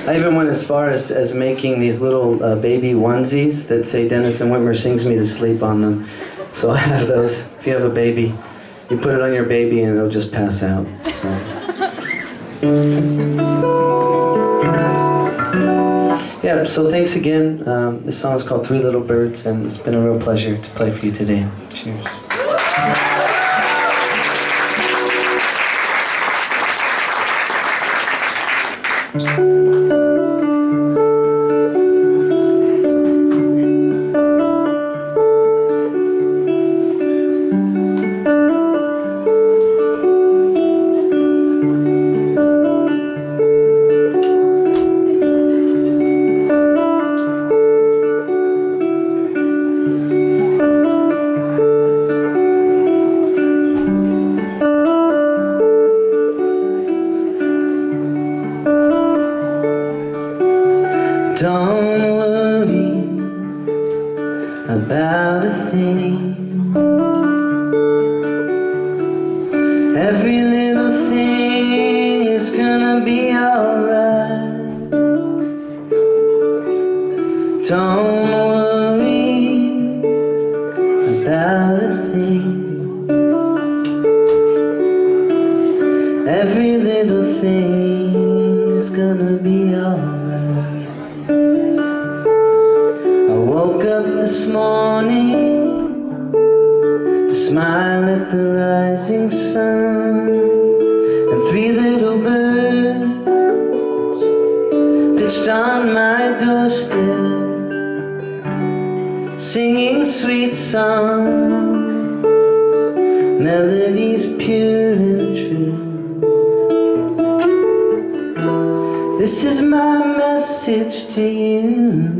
I even went as far as making these little baby onesies that say Denison Witmer sings me to sleep on them. So I have those. If you have a baby, you put it on your baby and it'll just pass out. So. Yeah, so thanks again. This song is called Three Little Birds, and it's been a real pleasure to play for you today. Cheers. Don't worry about a thing. Every little thing is gonna be alright. Don't worry about a thing. Every little thing is gonna be alright. Woke up this morning to smile at the rising sun, and three little birds pitched on my doorstep, singing sweet songs, melodies pure and true. This is my message to you.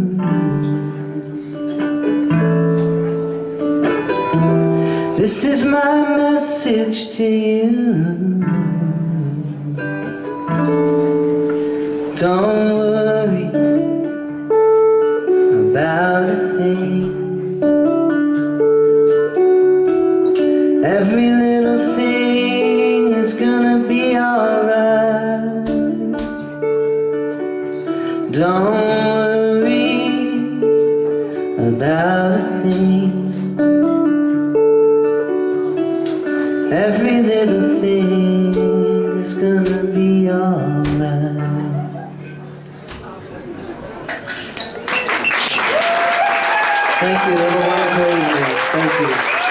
This is my message to you. Don't worry about a thing. Every little thing is gonna be alright. Don't worry about a thing. Every little thing is gonna be alright. Thank you, have a wonderful evening. Thank you.